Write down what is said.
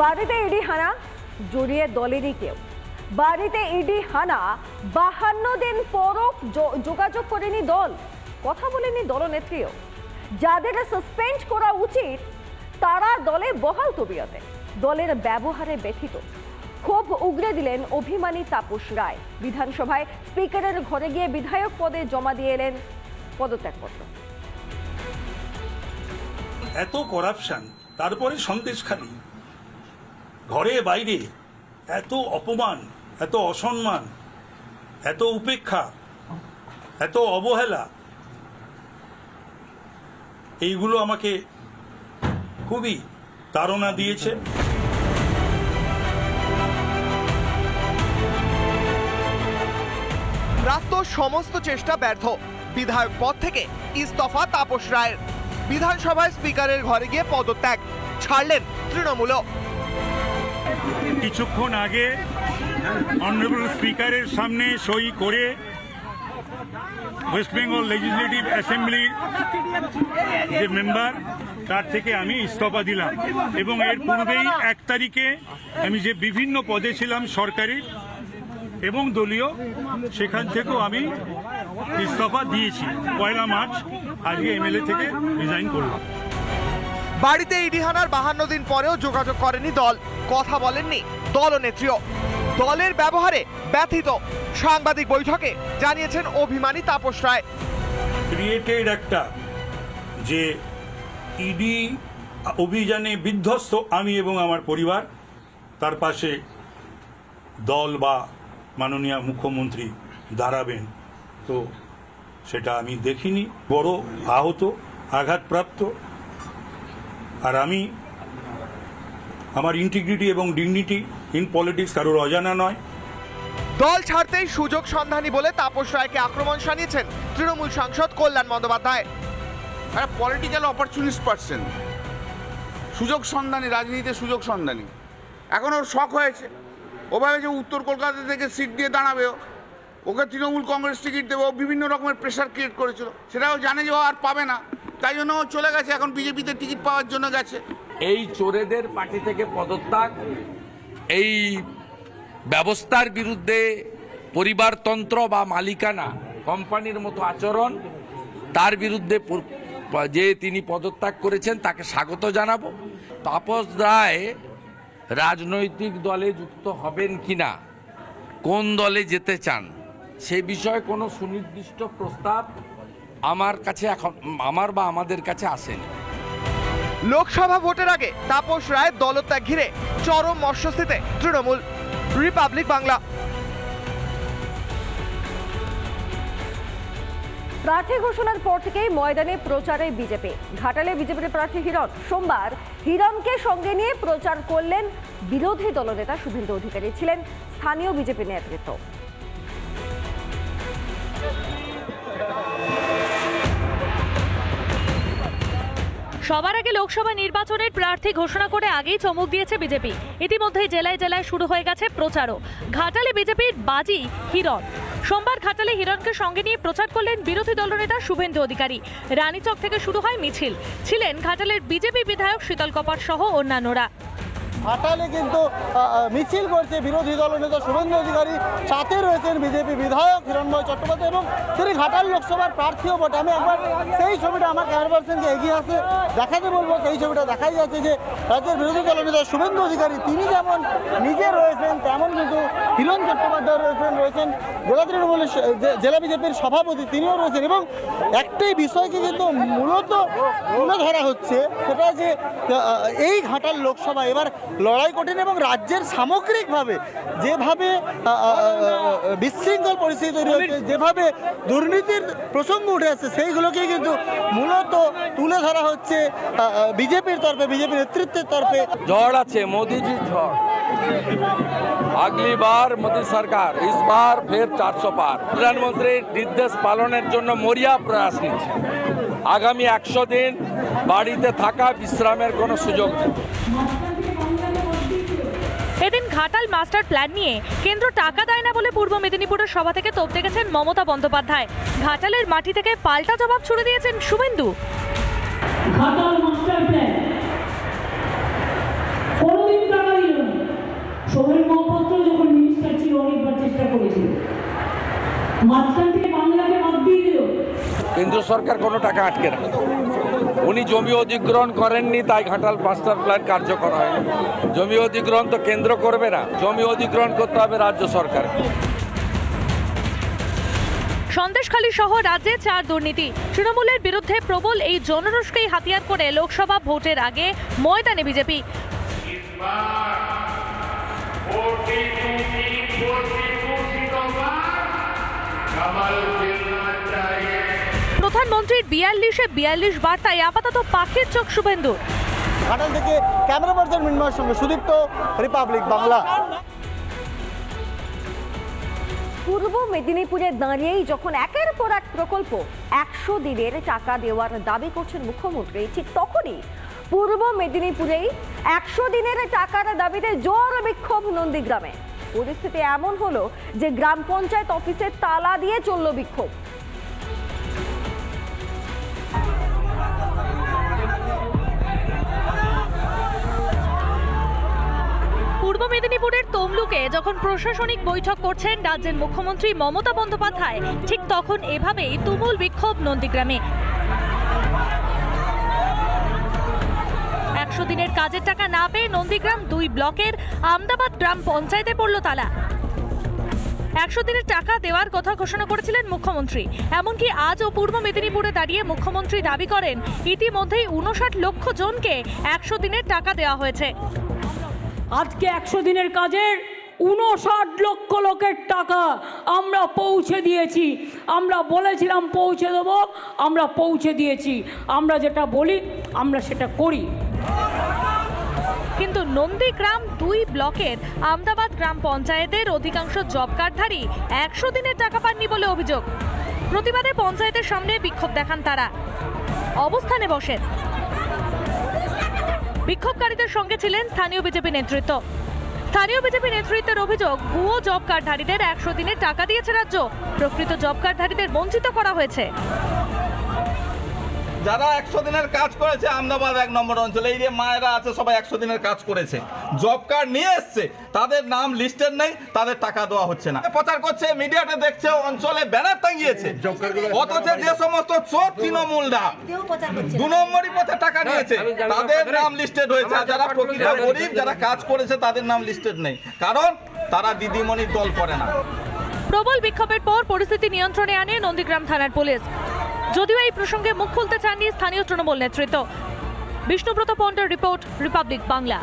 বাড়িতে ইডি হানা, জড়িয়ে দলেরই কেউ। বাড়িতে ইডি হানা, 52 দিন পরও যোগাযোগ করেনি দল, কথা বলেনি দলনেত্রীও। যাদের সাসপেন্ড করা উচিত তারা দলে বহাল তবিয়তে, দলের ব্যবহারে ব্যথিত। ক্ষোভ উগরে দিলেন অভিমানী তাপস রায়। বিধানসভায় স্পিকারের ঘরে গিয়ে বিধায়ক পদে জমা দিয়ে এলেন পদত্যাগপত্র। এত করাপশন, তারপরে সন্দেশখালী, ঘরে বাইরে এত অপমান, এত অসম্মান, এত উপেক্ষা, এত অবহেলা, এইগুলো আমাকে খুবই তাড়না দিয়েছে। প্রাপ্ত সমস্ত চেষ্টা ব্যর্থ, বিধায়ক পদ থেকে ইস্তফা তাপস রায়ের। বিধানসভায় স্পিকারের ঘরে গিয়ে পদত্যাগ, ছাড়লেন তৃণমূল। কিছুক্ষণ আগে অনারেবল স্পিকারের সামনে সই করে ওয়েস্ট বেঙ্গল লেজিসলেটিভ অ্যাসেম্বলির যে মেম্বার, তার থেকে আমি ইস্তফা দিলাম। এবং এর পূর্বেই 1 তারিখে আমি যে বিভিন্ন পদে ছিলাম সরকারি এবং দলীয়, সেখান থেকেও আমি ইস্তফা দিয়েছি। 1 মার্চ আজকে এমএলএ থেকে রিজাইন করলাম। বাড়িতে ইডি হানার 52 দিন পরেও যোগাযোগ করেনি দল, কথা বলেননি দলনেত্রীও। দলের ব্যবহারে ব্যথিত, সাংবাদিক বৈঠকে জানিয়েছেন অভিমানী তাপস রায়। ক্রিয়েটেড একটা যে ইডি অভিযানে বিধ্বস্ত আমি এবং আমার পরিবার, তার পাশে দল বা মাননীয় মুখ্যমন্ত্রী দাঁড়াবেন, তো সেটা আমি দেখিনি। বড় আহত, আঘাতপ্রাপ্ত। আর আমি আমার ইন্টিগ্রিটি এবং ডিগনিটি ইন পলিটিক্স কারোর অজানা নয়। দল ছাড়তেই সুযোগ সন্ধানী বলে তাপস রায়কে আক্রমণ শানিয়েছেন তৃণমূল সাংসদ কল্যাণ বন্দ্যোপাধ্যায়। পলিটিক্যাল অপরচুনিস্ট পারসন, সুযোগ সন্ধানী, রাজনীতিতে সুযোগ সন্ধানী। এখন ওর শখ হয়েছে, ও ভাবে যে উত্তর কলকাতা থেকে সিট দিয়ে দাঁড়াবে, ওকে তৃণমূল কংগ্রেস টিকিট দেবে। ও বিভিন্ন রকমের প্রেশার ক্রিয়েট করেছিল, সেটাও জানে যে ও আর পাবে না, তাই জন্য ও চলে গেছে, এখন বিজেপিতে টিকিট পাওয়ার জন্য গেছে। এই চোরেদের পার্টি থেকে পদত্যাগ, এই ব্যবস্থার বিরুদ্ধে পরিবারতন্ত্র বা মালিকানা কোম্পানির মতো আচরণ, তার বিরুদ্ধে যে তিনি পদত্যাগ করেছেন তাকে স্বাগত জানাবো। তাপস রায় রাজনৈতিক দলে যুক্ত হবেন কিনা, কোন দলে যেতে চান, সে বিষয়ে কোনো সুনির্দিষ্ট প্রস্তাব আমার কাছে এখন বা আমাদের কাছে আসেনি। লোকসভা ভোটের আগে তাপস রায় দলত্যাগ ঘিরে চরম মর্মস্থিতে তৃণমূল। রিপাবলিক বাংলা। প্রার্থী ঘোষণার পর থেকেই ময়দানে প্রচারে বিজেপি। ঘাটালে বিজেপির প্রার্থী হিরণ। সোমবার হিরণকে সঙ্গে নিয়ে প্রচার করলেন বিরোধী দলনেতা শুভেন্দু অধিকারী, ছিলেন স্থানীয় বিজেপি নেতৃত্ব। সবার আগে লোকসভা নির্বাচনের প্রার্থী ঘোষণা করে আগেই চমক দিয়েছে বিজেপি। ইতিমধ্যেই জেলায় জেলায় শুরু হয়ে গেছে প্রচারও। ঘাটালে বিজেপির বাজি হিরণ। সোমবার ঘাটালে হিরণকে সঙ্গে নিয়ে প্রচার করলেন বিরোধী দলনেতা শুভেন্দু অধিকারী। রানীচক থেকে শুরু হয় মিছিল, ছিলেন ঘাটালের বিজেপি বিধায়ক শীতল কপাট সহ অন্যান্যরা। ঘাটালে কিন্তু মিছিল করছে বিরোধী দলনেতা শুভেন্দু অধিকারী, সাথে রয়েছেন বিজেপি বিধায়ক হিরণময় চট্টোপাধ্যায় এবং তিনি ঘাটাল লোকসভার প্রার্থীও বটে। আমি একবার সেই ছবিটা আমার ক্যামেরা পার্সনকে এগিয়ে আসে দেখাতে বলবো। সেই ছবিটা দেখাই যাচ্ছে যে রাজ্যের বিরোধী দলনেতা শুভেন্দু অধিকারী তিনি যেমন নিজে রয়েছেন, তেমন কিন্তু হিরণ চট্টোপাধ্যায় রয়েছেন জেলা তৃণমূলের জেলা বিজেপির সভাপতি, তিনিও রয়েছেন। এবং একটাই বিষয়কে কিন্তু মূলত তুলে ধরা হচ্ছে, সেটা যে এই ঘাটাল লোকসভা এবার লড়াই কঠিন এবং রাজ্যের সামগ্রিকভাবে যেভাবে বিশৃঙ্খল পরিস্থিতি তৈরি হচ্ছে, যেভাবে দুর্নীতির প্রসঙ্গ উঠে আসছে, সেইগুলোকে কিন্তু মূলত তুলে ধরা হচ্ছে বিজেপির তরফে, বিজেপি নেতৃত্বের তরফে। ঝড় আছে, মোদীজির ঝড়। আগলি বার মোদী সরকার, ইস বার ফের 400 পার। প্রধানমন্ত্রীর নির্দেশ পালনের জন্য মরিয়া প্রয়াস নিচ্ছে। আগামী 100 দিন বাড়িতে থাকা, বিশ্রামের কোনো সুযোগ নেই। এদিন ঘাটাল মাস্টার প্ল্যান নিয়ে কেন্দ্র টাকা দেয় না বলে পূর্ব মেদিনীপুরের সভা থেকে তোপ দেখেছেন মমতা বন্দ্যোপাধ্যায়। ঘাটালের মাটি থেকে পাল্টা জবাব ছুড়ে দিয়েছেন শুভেন্দু। ঘাটাল মাস্টার প্ল্যান কোনদিন টাকা সোহেল মহাপাত্র যখন মিনিস্টার ছিল অনেকবার চেষ্টা করেছিল, মাঝখান থেকে বাংলাকে বাদ দিয়ে দিল। কেন্দ্র সরকার কোনো টাকা আটকে রাখে, উনি জমি অধিগ্রহণ করেননি, তাই ঘাটাল মাস্টার প্ল্যান কার্যকর হয়নি। জমি অধিগ্রহণ তো কেন্দ্র করবে না, জমি অধিগ্রহণ করতে হবে রাজ্য সরকার। সন্দেশখালী সহ রাজ্যে 4 দুর্নীতি। তৃণমূলের বিরুদ্ধে প্রবল এই জনরোষকেই হাতিয়ার করে লোকসভা ভোটের আগে ময়দানে বিজেপি। প্রধানমন্ত্রীর 42 বার্তায় আপাতত পাখির চোখ শুভেন্দু। ঘাটাল থেকে ক্যামেরা পার্সন মিনময়ের সঙ্গে সুদীপ্ত, রিপাবলিক বাংলা। পূর্ব মেদিনীপুরে দাঁড়িয়েই যখন একের পর এক প্রকল্প 100 দিনের টাকা দেওয়ার দাবি করছেন মুখ্যমন্ত্রী, ঠিক তখনই পূর্ব মেদিনীপুরেই 100 দিনের টাকার দাবিতে জোর বিক্ষোভ নন্দীগ্রামে। পরিস্থিতি এমন হলো যে গ্রাম পঞ্চায়েত অফিসে তালা দিয়ে চলল বিক্ষোভ। পূর্ব মেদিনীপুরের তমলুকে যখন প্রশাসনিক বৈঠক করছেন রাজ্যের মুখ্যমন্ত্রী মমতা বন্দ্যোপাধ্যায়, ঠিক তখন এভাবেই তুমুল বিক্ষোভ নন্দীগ্রামে। 100 দিনের কাজের টাকা না পেয়ে নন্দীগ্রাম 2 ব্লকের আমদাবাদ গ্রাম পঞ্চায়েতে পড়ল তালা। 100 দিনের টাকা দেওয়ার কথা ঘোষণা করেছিলেন মুখ্যমন্ত্রী। এমনকি আজও পূর্ব মেদিনীপুরে দাঁড়িয়ে মুখ্যমন্ত্রী দাবি করেন ইতিমধ্যেই 59 লক্ষ জনকে 100 দিনের টাকা দেওয়া হয়েছে। আজকে 100 দিনের কাজের 59 লক্ষ লোকের টাকা আমরা পৌঁছে দিয়েছি। আমরা বলেছিলাম পৌঁছে দেবো, আমরা পৌঁছে দিয়েছি। আমরা যেটা বলি আমরা সেটা করি। কিন্তু নন্দীগ্রাম 2 ব্লকের আমদাবাদ গ্রাম পঞ্চায়েতের অধিকাংশ জব কার্ডধারী 100 দিনের টাকা পাননি বলে অভিযোগ। প্রতিবাদে পঞ্চায়েতের সামনে বিক্ষোভ দেখান তারা, অবস্থানে বসেন। বিক্ষোভকারীদের সঙ্গে ছিলেন স্থানীয় বিজেপি নেতৃত্ব। স্থানীয় বিজেপি নেতৃত্বের অভিযোগ, ভুয়ো জব কার্ডধারীদের 100 দিনের টাকা দিয়েছে রাজ্য, প্রকৃত জব কার্ডধারীদের বঞ্চিত করা হয়েছে। যারা 100 দিনের কাজ করেছে আমদাবাদ 1 নম্বর অঞ্চলে, এই যে মায়েরা আছে সবাই 100 দিনের কাজ করেছে, জব কার্ড নিয়ে এসছে, তাদের নাম লিস্টেড নেই, তাদের টাকা দেওয়া হচ্ছে না। প্রচার করছে, মিডিয়াতে দেখছে, অঞ্চলে ব্যানার টাঙিয়েছে, অথচ যে সমস্ত চোর তৃণমূলরা 2 নম্বরই পথে টাকা নিয়েছে তাদের নাম লিস্টেড হয়েছে। আর যারা প্রকৃত গরিব, যারা কাজ করেছে, তাদের নাম লিস্টেড নেই, কারণ তারা দিদিমণির দল করে না। প্রবল বিক্ষোভের পর পরিস্থিতি নিয়ন্ত্রণে আনে নন্দীগ্রাম থানার পুলিশ। যদিও এই প্রসঙ্গে মুখ খুলতে চাননি স্থানীয় তৃণমূল নেতৃত্ব। Bishnubrata পন্ডের report, Republic Bangla.